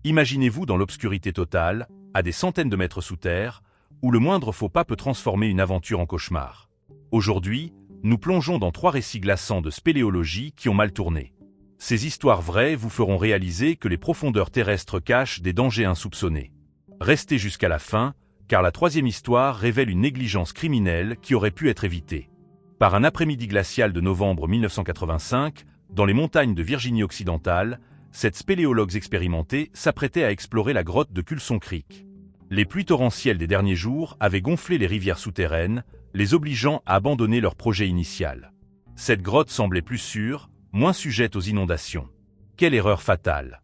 Imaginez-vous dans l'obscurité totale, à des centaines de mètres sous terre, où le moindre faux pas peut transformer une aventure en cauchemar. Aujourd'hui, nous plongeons dans 3 récits glaçants de spéléologie qui ont mal tourné. Ces histoires vraies vous feront réaliser que les profondeurs terrestres cachent des dangers insoupçonnés. Restez jusqu'à la fin, car la 3e histoire révèle une négligence criminelle qui aurait pu être évitée. Par un après-midi glacial de novembre 1985, dans les montagnes de Virginie occidentale, cette spéléologue expérimentée s'apprêtait à explorer la grotte de Coulson Creek. Les pluies torrentielles des derniers jours avaient gonflé les rivières souterraines, les obligeant à abandonner leur projet initial. Cette grotte semblait plus sûre, moins sujette aux inondations. Quelle erreur fatale!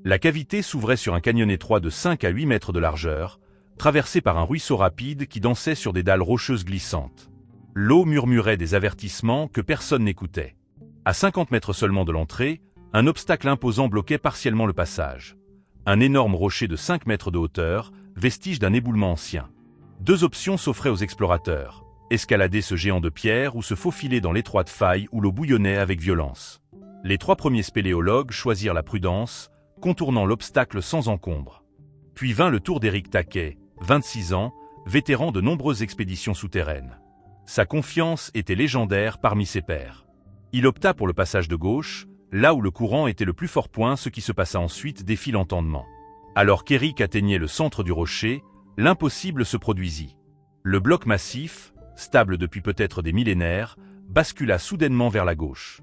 La cavité s'ouvrait sur un canyon étroit de 5 à 8 mètres de largeur, traversé par un ruisseau rapide qui dansait sur des dalles rocheuses glissantes. L'eau murmurait des avertissements que personne n'écoutait. À 50 mètres seulement de l'entrée, un obstacle imposant bloquait partiellement le passage. Un énorme rocher de 5 mètres de hauteur, vestige d'un éboulement ancien. 2 options s'offraient aux explorateurs: escalader ce géant de pierre ou se faufiler dans l'étroite faille où l'eau bouillonnait avec violence. Les 3 premiers spéléologues choisirent la prudence, contournant l'obstacle sans encombre. Puis vint le tour d'Éric Taquet, 26 ans, vétéran de nombreuses expéditions souterraines. Sa confiance était légendaire parmi ses pairs. Il opta pour le passage de gauche, là où le courant était le plus fort point. Ce qui se passa ensuite défie l'entendement. Alors qu'Éric atteignait le centre du rocher, l'impossible se produisit. Le bloc massif, stable depuis peut-être des millénaires, bascula soudainement vers la gauche.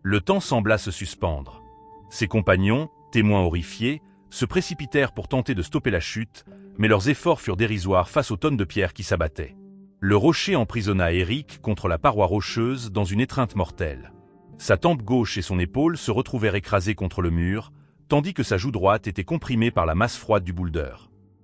Le temps sembla se suspendre. Ses compagnons, témoins horrifiés, se précipitèrent pour tenter de stopper la chute, mais leurs efforts furent dérisoires face aux tonnes de pierres qui s'abattaient. Le rocher emprisonna Éric contre la paroi rocheuse dans une étreinte mortelle. Sa tempe gauche et son épaule se retrouvèrent écrasées contre le mur, tandis que sa joue droite était comprimée par la masse froide du boulder.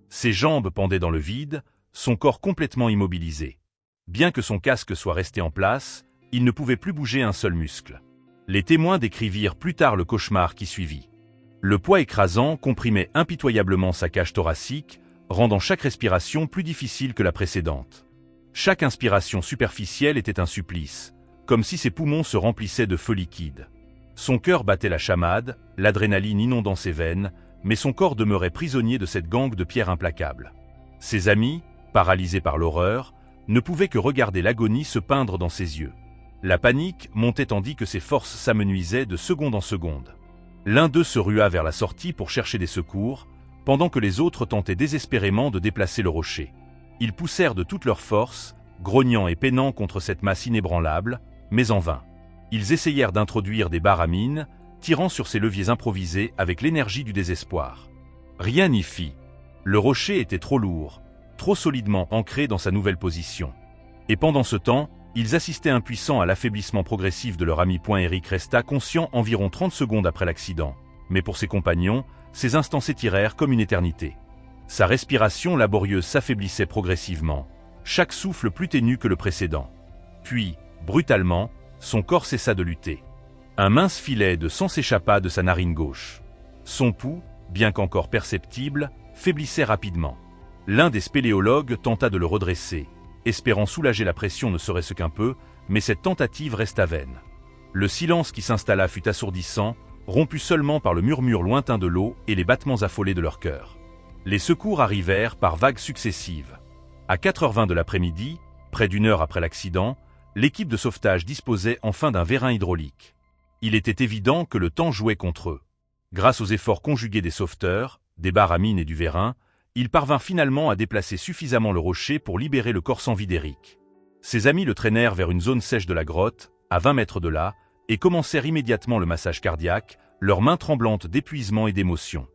Ses jambes pendaient dans le vide, son corps complètement immobilisé. Bien que son casque soit resté en place, il ne pouvait plus bouger un seul muscle. Les témoins décrivirent plus tard le cauchemar qui suivit. Le poids écrasant comprimait impitoyablement sa cage thoracique, rendant chaque respiration plus difficile que la précédente. Chaque inspiration superficielle était un supplice, comme si ses poumons se remplissaient de feu liquide. Son cœur battait la chamade, l'adrénaline inondant ses veines, mais son corps demeurait prisonnier de cette gangue de pierres implacables. Ses amis, paralysés par l'horreur, ne pouvaient que regarder l'agonie se peindre dans ses yeux. La panique montait tandis que ses forces s'amenuisaient de seconde en seconde. L'un d'eux se rua vers la sortie pour chercher des secours, pendant que les autres tentaient désespérément de déplacer le rocher. Ils poussèrent de toute leur force, grognant et peinant contre cette masse inébranlable, mais en vain. Ils essayèrent d'introduire des barres à mine, tirant sur ces leviers improvisés avec l'énergie du désespoir. Rien n'y fit. Le rocher était trop lourd, trop solidement ancré dans sa nouvelle position. Et pendant ce temps, ils assistaient impuissants à l'affaiblissement progressif de leur ami. Éric resta conscient environ 30 secondes après l'accident, mais pour ses compagnons, ces instants s'étirèrent comme une éternité. Sa respiration laborieuse s'affaiblissait progressivement, chaque souffle plus ténu que le précédent. Puis, brutalement, son corps cessa de lutter. Un mince filet de sang s'échappa de sa narine gauche. Son pouls, bien qu'encore perceptible, faiblissait rapidement. L'un des spéléologues tenta de le redresser, espérant soulager la pression ne serait-ce qu'un peu, mais cette tentative resta vaine. Le silence qui s'installa fut assourdissant, rompu seulement par le murmure lointain de l'eau et les battements affolés de leur cœur. Les secours arrivèrent par vagues successives. À 4h20 de l'après-midi, près d'une heure après l'accident, l'équipe de sauvetage disposait enfin d'un vérin hydraulique. Il était évident que le temps jouait contre eux. Grâce aux efforts conjugués des sauveteurs, des barres à mine et du vérin, ils parvinrent finalement à déplacer suffisamment le rocher pour libérer le corps sans vie d'Éric. Ses amis le traînèrent vers une zone sèche de la grotte, à 20 mètres de là, et commencèrent immédiatement le massage cardiaque, leurs mains tremblantes d'épuisement et d'émotion.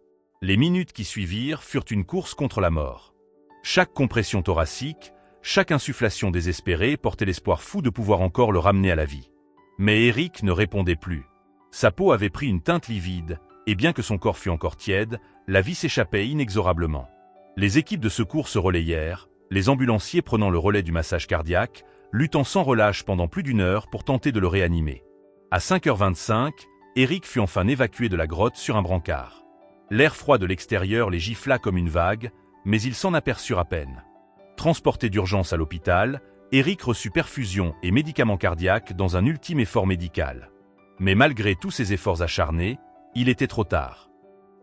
Les minutes qui suivirent furent une course contre la mort. Chaque compression thoracique, chaque insufflation désespérée portait l'espoir fou de pouvoir encore le ramener à la vie. Mais Éric ne répondait plus. Sa peau avait pris une teinte livide, et bien que son corps fût encore tiède, la vie s'échappait inexorablement. Les équipes de secours se relayèrent, les ambulanciers prenant le relais du massage cardiaque, luttant sans relâche pendant plus d'une heure pour tenter de le réanimer. À 5h25, Éric fut enfin évacué de la grotte sur un brancard. L'air froid de l'extérieur les gifla comme une vague, mais ils s'en aperçurent à peine. Transporté d'urgence à l'hôpital, Éric reçut perfusion et médicaments cardiaques dans un ultime effort médical. Mais malgré tous ses efforts acharnés, il était trop tard.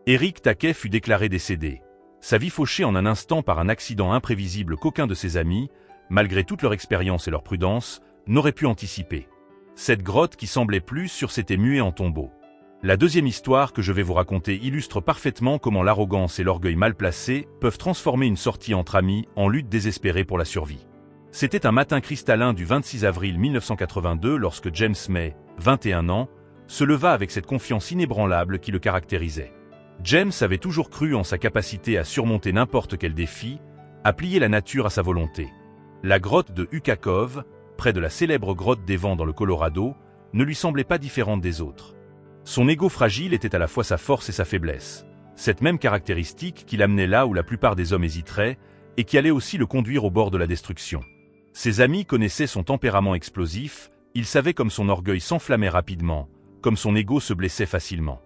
Eric Taquet fut déclaré décédé. Sa vie fauchée en un instant par un accident imprévisible qu'aucun de ses amis, malgré toute leur expérience et leur prudence, n'aurait pu anticiper. Cette grotte qui semblait plus sûre s'était muée en tombeau. La deuxième histoire que je vais vous raconter illustre parfaitement comment l'arrogance et l'orgueil mal placés peuvent transformer une sortie entre amis en lutte désespérée pour la survie. C'était un matin cristallin du 26 avril 1982 lorsque James May, 21 ans, se leva avec cette confiance inébranlable qui le caractérisait. James avait toujours cru en sa capacité à surmonter n'importe quel défi, à plier la nature à sa volonté. La grotte de Uka Cove, près de la célèbre grotte des Vents dans le Colorado, ne lui semblait pas différente des autres. Son ego fragile était à la fois sa force et sa faiblesse. Cette même caractéristique qui l'amenait là où la plupart des hommes hésiteraient et qui allait aussi le conduire au bord de la destruction. Ses amis connaissaient son tempérament explosif, ils savaient comme son orgueil s'enflammait rapidement, comme son ego se blessait facilement.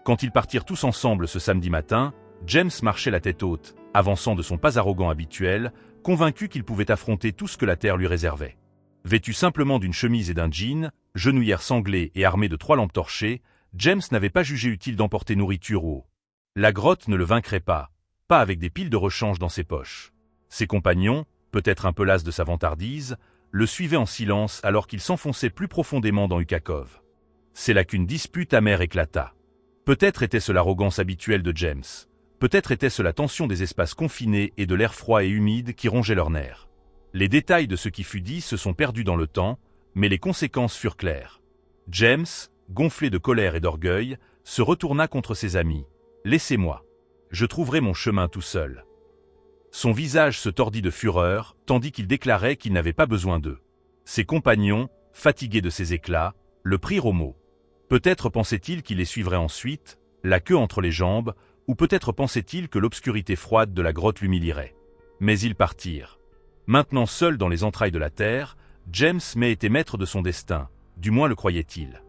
Quand ils partirent tous ensemble ce samedi matin, James marchait la tête haute, avançant de son pas arrogant habituel, convaincu qu'il pouvait affronter tout ce que la terre lui réservait. Vêtu simplement d'une chemise et d'un jean, genouillère sanglée et armé de 3 lampes torchées, James n'avait pas jugé utile d'emporter nourriture ou eau. La grotte ne le vaincrait pas avec des piles de rechange dans ses poches. Ses compagnons, peut-être un peu las de sa vantardise, le suivaient en silence alors qu'il s'enfonçait plus profondément dans Uka Cove. C'est là qu'une dispute amère éclata. Peut-être était-ce l'arrogance habituelle de James. Peut-être était-ce la tension des espaces confinés et de l'air froid et humide qui rongeait leurs nerfs. Les détails de ce qui fut dit se sont perdus dans le temps, mais les conséquences furent claires. James, gonflé de colère et d'orgueil, se retourna contre ses amis. « Laissez-moi. Je trouverai mon chemin tout seul. » Son visage se tordit de fureur, tandis qu'il déclarait qu'il n'avait pas besoin d'eux. Ses compagnons, fatigués de ses éclats, le prirent au mot. Peut-être pensait-il qu'il les suivrait ensuite, la queue entre les jambes, ou peut-être pensait-il que l'obscurité froide de la grotte l'humilierait. Mais ils partirent. Maintenant seul dans les entrailles de la terre, James May était maître de son destin, du moins le croyait-il.